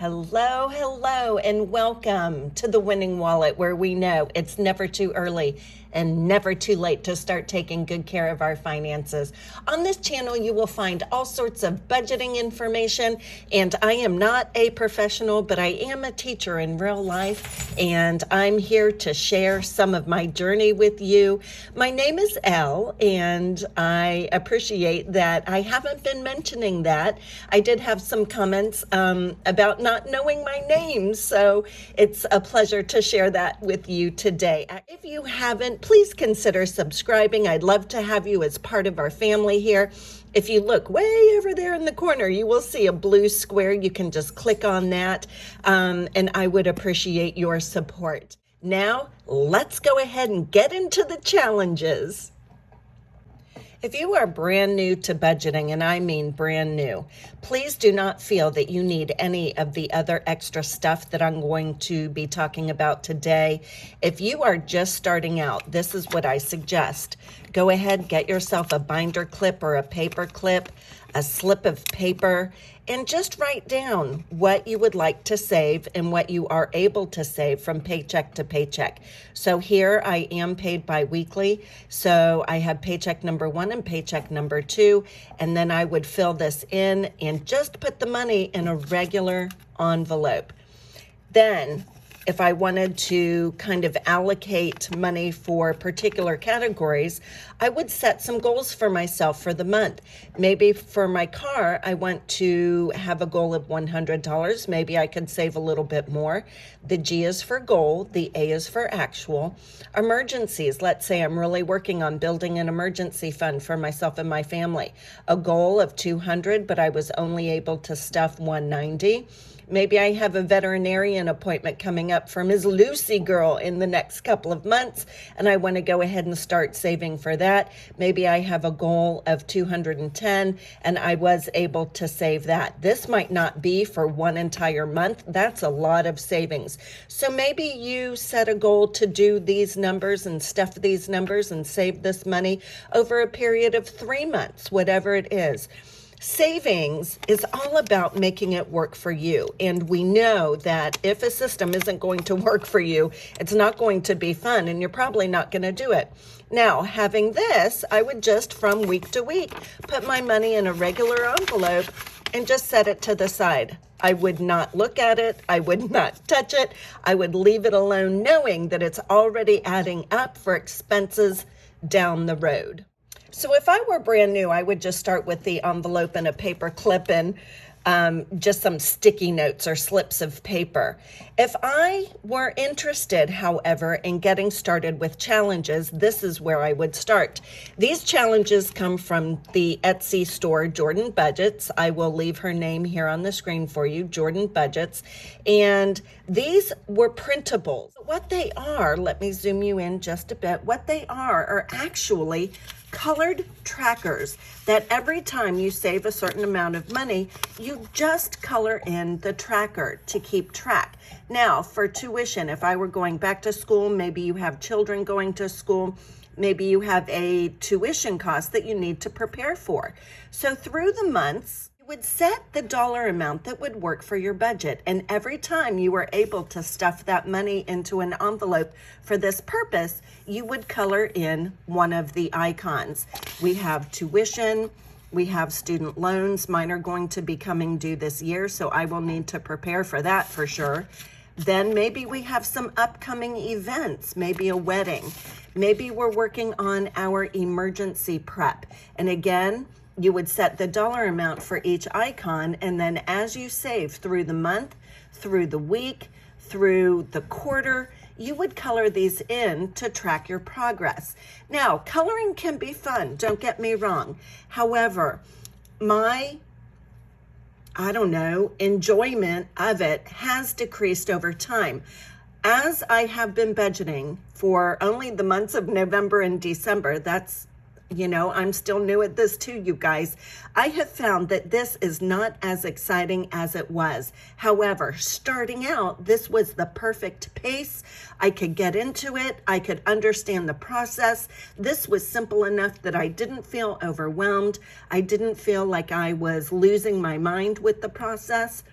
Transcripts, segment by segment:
Hello, hello, and welcome to the Winning Wallet, where we know it's never too early and never too late to start taking good care of our finances. On this channel, you will find all sorts of budgeting information, and I am not a professional, but I am a teacher in real life, and I'm here to share some of my journey with you. My name is Elle, and I appreciate that I haven't been mentioning that. I did have some comments about not knowing my name, so it's a pleasure to share that with you today. If you haven't, please consider subscribing. I'd love to have you as part of our family here. If you look way over there in the corner, you will see a blue square. You can just click on that, and I would appreciate your support. Now, let's go ahead and get into the challenges. If you are brand new to budgeting, and I mean brand new, please do not feel that you need any of the other extra stuff that I'm going to be talking about today. If you are just starting out, this is what I suggest. Go ahead, get yourself a binder clip or a paper clip, a slip of paper, and just write down what you would like to save and what you are able to save from paycheck to paycheck. So here I am paid bi-weekly. So I have paycheck number 1 and paycheck number 2. And then I would fill this in and just put the money in a regular envelope. Then if I wanted to kind of allocate money for particular categories, I would set some goals for myself for the month. Maybe for my car, I want to have a goal of $100. Maybe I could save a little bit more. The G is for goal. The A is for actual. Emergencies. Let's say I'm really working on building an emergency fund for myself and my family. A goal of $200, but I was only able to stuff $190. Maybe I have a veterinarian appointment coming up for Ms. Lucy Girl in the next couple of months, and I want to go ahead and start saving for that. Maybe I have a goal of $210, and I was able to save that. This might not be for one entire month. That's a lot of savings. So maybe you set a goal to do these numbers and stuff these numbers and save this money over a period of 3 months, whatever it is. Savings is all about making it work for you. And we know that if a system isn't going to work for you, it's not going to be fun and you're probably not going to do it. Now, having this, I would just from week to week put my money in a regular envelope and just set it to the side. I would not look at it. I would not touch it. I would leave it alone, knowing that it's already adding up for expenses down the road. So if I were brand new, I would just start with the envelope and a paper clip and just some sticky notes or slips of paper. If I were interested, however, in getting started with challenges, this is where I would start. These challenges come from the Etsy store, Jordan Budgets. I will leave her name here on the screen for you, Jordan Budgets. And these were printables. What they are, let me zoom you in just a bit. What they are actually colored trackers that every time you save a certain amount of money, you just color in the tracker to keep track. Now, for tuition, if I were going back to school, maybe you have children going to school, maybe you have a tuition cost that you need to prepare for. So through the months, you would set the dollar amount that would work for your budget. And every time you were able to stuff that money into an envelope for this purpose, you would color in one of the icons. We have tuition, we have student loans. Mine are going to be coming due this year, so I will need to prepare for that for sure. Then maybe we have some upcoming events, maybe a wedding. Maybe we're working on our emergency prep. And again, you would set the dollar amount for each icon, and then as you save through the month, through the week, through the quarter, you would color these in to track your progress. Now, coloring can be fun, don't get me wrong. However, my enjoyment of it has decreased over time. As I have been budgeting for only the months of November and December, I'm still new at this too, you guys. I have found that this is not as exciting as it was. However, starting out, this was the perfect pace. I could get into it. I could understand the process. This was simple enough that I didn't feel overwhelmed. I didn't feel like I was losing my mind with the process.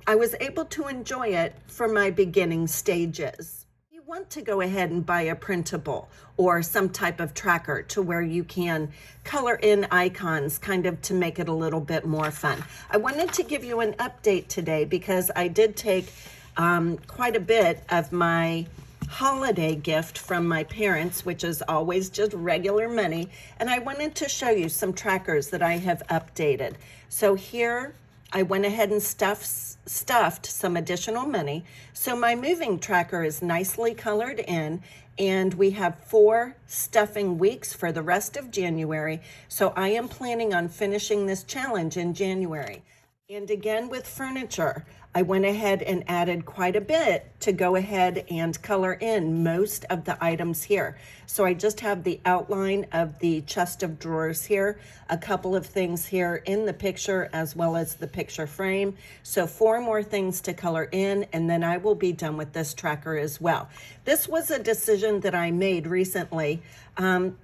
I was able to enjoy it for my beginning stages. You want to go ahead and buy a printable or some type of tracker to where you can color in icons kind of to make it a little bit more fun. I wanted to give you an update today because I did take quite a bit of my holiday gift from my parents, which is always just regular money, and I wanted to show you some trackers that I have updated. So here I went ahead and stuffed some additional money. So my moving tracker is nicely colored in, and we have 4 stuffing weeks for the rest of January. So I am planning on finishing this challenge in January. And again with furniture, I went ahead and added quite a bit to go ahead and color in most of the items here. So I just have the outline of the chest of drawers here, a couple of things here in the picture as well as the picture frame. So 4 more things to color in, and then I will be done with this tracker as well. This was a decision that I made recently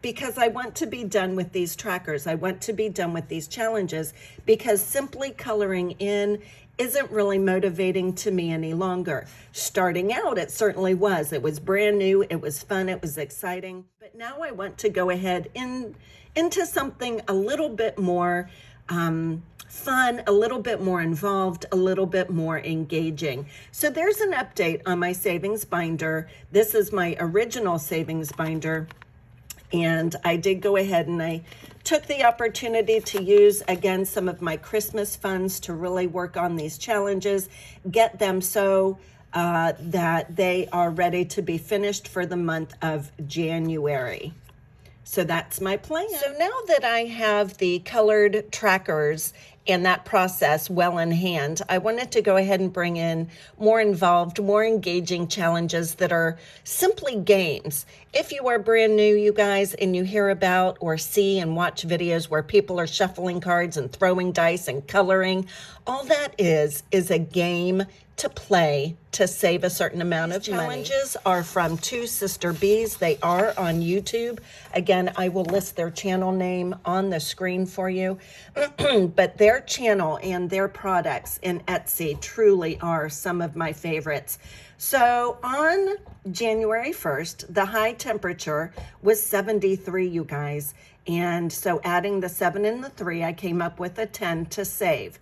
because I want to be done with these trackers. I want to be done with these challenges because simply coloring in isn't really motivating to me any longer. Starting out, it certainly was. It was brand new, it was fun, it was exciting. But now I want to go ahead into something a little bit more fun, a little bit more involved, a little bit more engaging. So there's an update on my savings binder. This is my original savings binder. And I did go ahead and I took the opportunity to use, again, some of my Christmas funds to really work on these challenges, get them so that they are ready to be finished for the month of January. So that's my plan. So now that I have the colored trackers and that process well in hand, I wanted to go ahead and bring in more involved, more engaging challenges that are simply games. If you are brand new, you guys, and you hear about or see and watch videos where people are shuffling cards and throwing dice and coloring, all that is a game to play to save a certain amount of money. Challenges are from 2 Sister Bees. They are on YouTube. Again, I will list their channel name on the screen for you. But their channel and their products in Etsy truly are some of my favorites. So on January 1st, the high temperature was 73, you guys. And so adding the 7 and the 3, I came up with a 10 to save.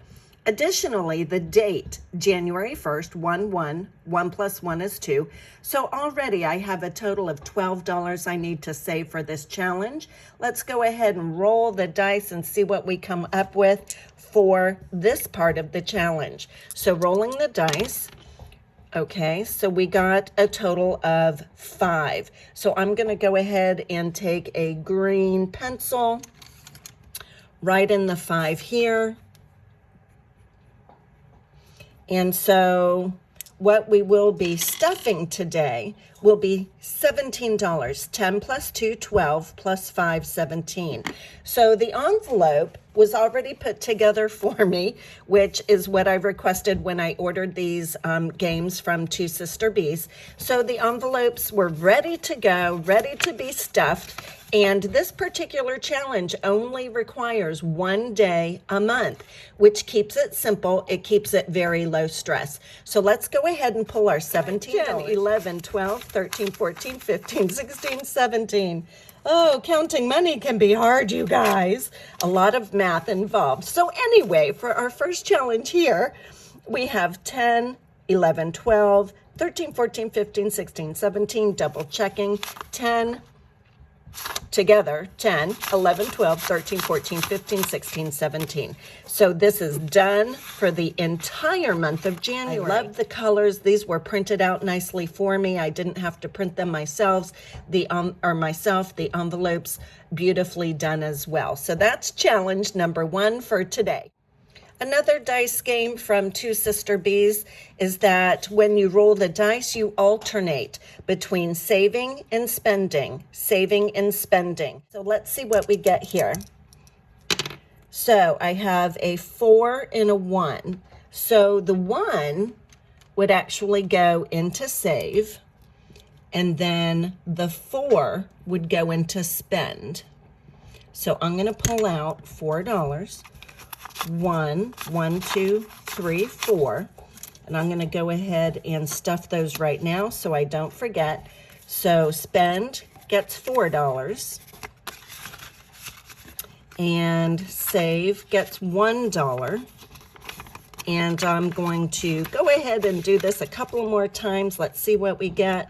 Additionally, the date, January 1st, 1/1, 1 + 1 is 2. So already I have a total of $12 I need to save for this challenge. Let's go ahead and roll the dice and see what we come up with for this part of the challenge. So rolling the dice. Okay, so we got a total of 5. So I'm going to go ahead and take a green pencil, write in the 5 here. And so what we will be stuffing today will be $17. 10 + 2, 12 + 5, 17. So the envelope was already put together for me, which is what I requested when I ordered these games from 2 Sister Bees. So the envelopes were ready to go, ready to be stuffed. And this particular challenge only requires 1 day a month, which keeps it simple. It keeps it very low stress. So let's go ahead and pull our $17, 10, 11, 12, 13, 14, 15, 16, 17. Oh, counting money can be hard, you guys. A lot of math involved. So anyway, for our first challenge here, we have 10, 11, 12, 13, 14, 15, 16, 17, double checking, 10, together, 10, 11, 12, 13, 14, 15, 16, 17. So this is done for the entire month of January. I love the colors. These were printed out nicely for me. I didn't have to print them myself. The envelopes beautifully done as well. So that's challenge number 1 for today. Another dice game from 2 Sister Bees is that when you roll the dice, you alternate between saving and spending, saving and spending. So let's see what we get here. So I have a 4 and a 1. So the 1 would actually go into save, and then the 4 would go into spend. So I'm going to pull out $4. 1, 1, 2, 3, 4. And I'm gonna go ahead and stuff those right now so I don't forget. So spend gets $4 and save gets $1. And I'm going to go ahead and do this a couple more times. Let's see what we get.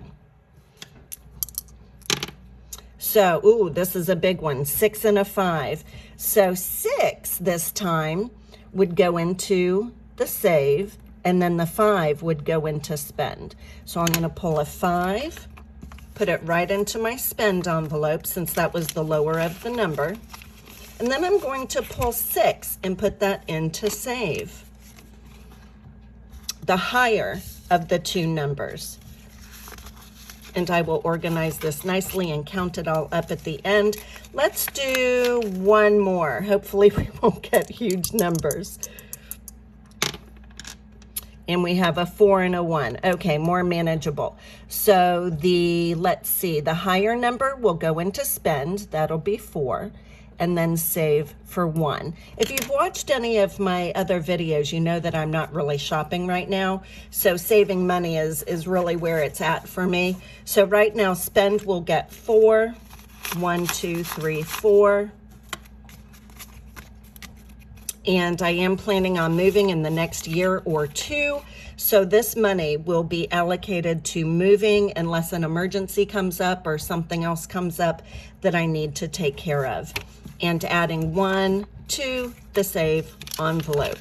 So, ooh, this is a big one, 6 and a 5. So 6 this time would go into the save, and then the 5 would go into spend. So I'm gonna pull a 5, put it right into my spend envelope since that was the lower of the number. And then I'm going to pull 6 and put that into save, the higher of the two numbers. And I will organize this nicely and count it all up at the end. Let's do one more. Hopefully we won't get huge numbers. And we have a 4 and a 1. Okay, more manageable. So let's see, the higher number will go into spend. That'll be 4. And then save for 1. If you've watched any of my other videos, you know that I'm not really shopping right now. So saving money is really where it's at for me. So right now, spend will get 4. 1, 2, 3, 4. And I am planning on moving in the next year or two. So this money will be allocated to moving unless an emergency comes up or something else comes up that I need to take care of. And adding 1 to the save envelope.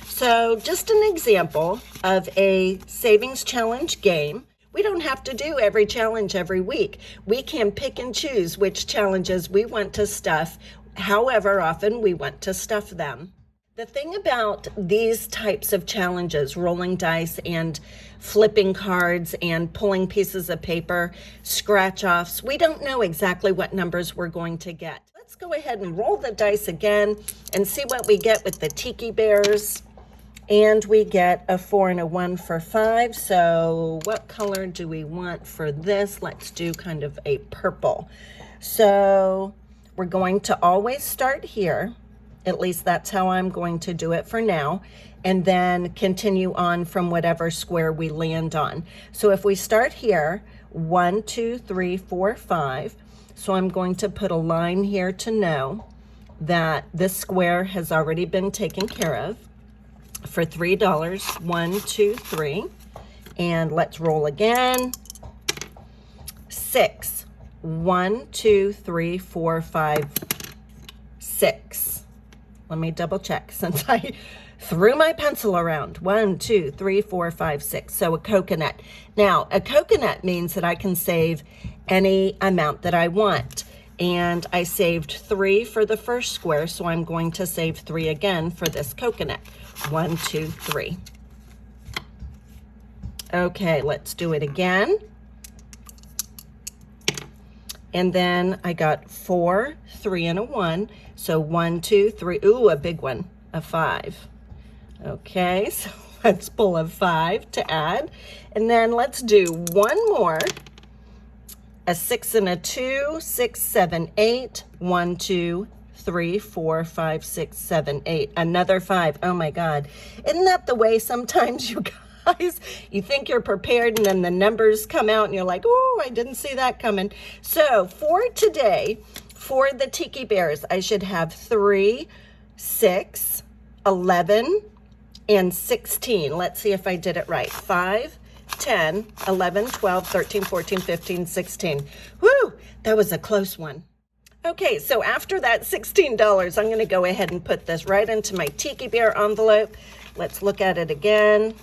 So just an example of a savings challenge game. We don't have to do every challenge every week. We can pick and choose which challenges we want to stuff, however often we want to stuff them. The thing about these types of challenges, rolling dice and flipping cards and pulling pieces of paper, scratch offs, we don't know exactly what numbers we're going to get. Let's go ahead and roll the dice again and see what we get with the tiki bears. And we get a 4 and a 1 for 5. So what color do we want for this? Let's do kind of a purple. So we're going to always start here. At least that's how I'm going to do it for now. And then continue on from whatever square we land on. So if we start here, 1, 2, 3, 4, 5. So I'm going to put a line here to know that this square has already been taken care of for $3. 1, 2, 3. And let's roll again. 6. 1, 2, 3, 4, 5, 6. Let me double check since I threw my pencil around. 1, 2, 3, 4, 5, 6. So a coconut. Now, a coconut means that I can save any amount that I want. And I saved 3 for the first square, so I'm going to save 3 again for this coconut. 1, 2, 3. Okay, let's do it again. And then I got 4, 3, and a 1. So 1, 2, 3. Ooh, a big one, a 5. Okay, so let's pull a 5 to add. And then let's do one more. A 6 and a 2, 6, 7, 8. 1, 2, 3, 4, 5, 6, 7, 8. Another 5. Oh my God. Isn't that the way sometimes you guys, you think you're prepared and then the numbers come out and you're like, oh, I didn't see that coming. So for today, for the Tiki Bears, I should have 3, 6, 11, and 16. Let's see if I did it right. 5, 10, 11, 12, 13, 14, 15, 16. Woo, that was a close one. Okay, so after that $16, I'm going to go ahead and put this right into my Tiki Bear envelope. Let's look at it again.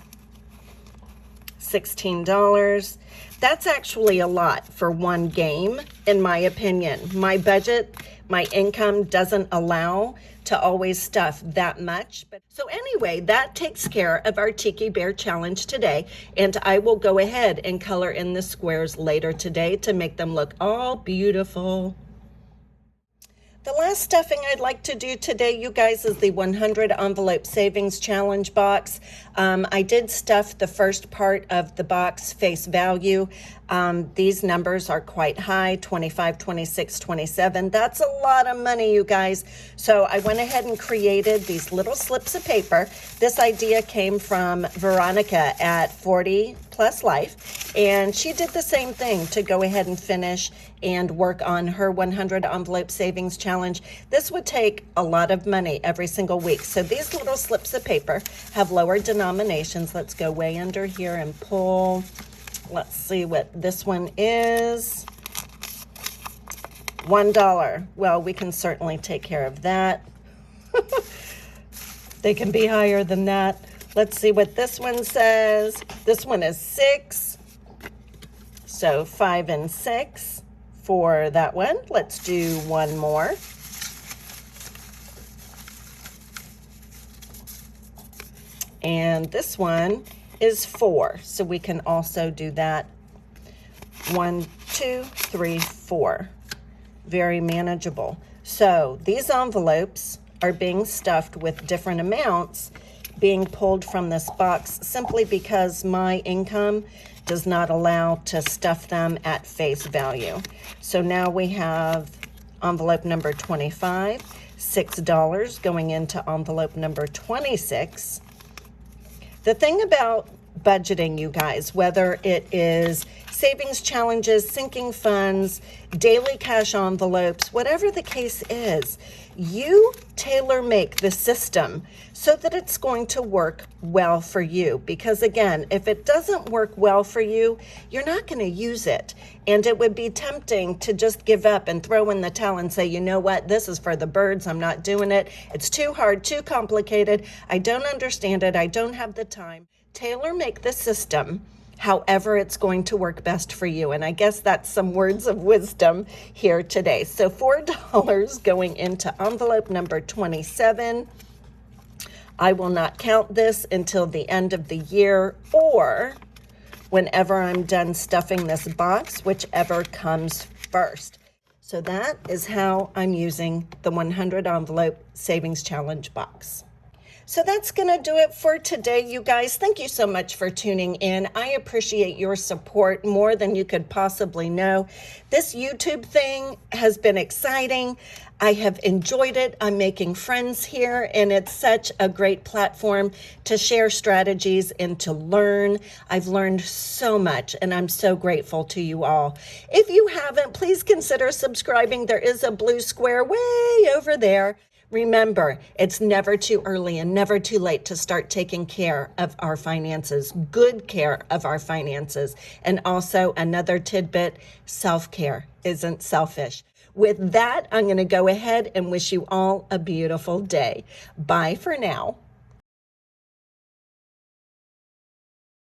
$16. That's actually a lot for one game, in my opinion. My budget, my income doesn't allow to always stuff that much. So anyway, that takes care of our Tiki Bear challenge today. And I will go ahead and color in the squares later today to make them look all beautiful. The last stuffing I'd like to do today, you guys, is the 100 envelope savings challenge box. I did stuff the first part of the box face value. These numbers are quite high, 25, 26, 27. That's a lot of money, you guys. So I went ahead and created these little slips of paper. This idea came from Veronica at 40 Plus Life, and she did the same thing to go ahead and finish and work on her 100 envelope savings challenge. This would take a lot of money every single week. So these little slips of paper have lower denominations. Let's go way under here and pull. Let's see what this one is. $1. Well, we can certainly take care of that. They can be higher than that. Let's see what this one says. This one is 6. So 5 and 6 for that one. Let's do one more. And this one is 4. So we can also do that. 1, 2, 3, 4. Very manageable. So these envelopes are being stuffed with different amounts being pulled from this box simply because my income does not allow to stuff them at face value. So now we have envelope number 25, $6 going into envelope number 26. The thing about budgeting, you guys, whether it is savings challenges, sinking funds, daily cash envelopes, whatever the case is, you tailor make the system so that it's going to work well for you. Because again, if it doesn't work well for you, you're not going to use it. And it would be tempting to just give up and throw in the towel and say, you know what, this is for the birds. I'm not doing it. It's too hard, too complicated. I don't understand it. I don't have the time. Tailor make the system however it's going to work best for you. And I guess that's some words of wisdom here today. So $4 going into envelope number 27. I will not count this until the end of the year or whenever I'm done stuffing this box, whichever comes first. So that is how I'm using the 100 envelope savings challenge box. So that's going to do it for today, you guys. Thank you so much for tuning in. I appreciate your support more than you could possibly know. This YouTube thing has been exciting. I have enjoyed it. I'm making friends here, and it's such a great platform to share strategies and to learn. I've learned so much, and I'm so grateful to you all. If you haven't, please consider subscribing. There is a blue square way over there. Remember, it's never too early and never too late to start taking care of our finances, good care of our finances. And also another tidbit, self-care isn't selfish. With that, I'm going to go ahead and wish you all a beautiful day. Bye for now.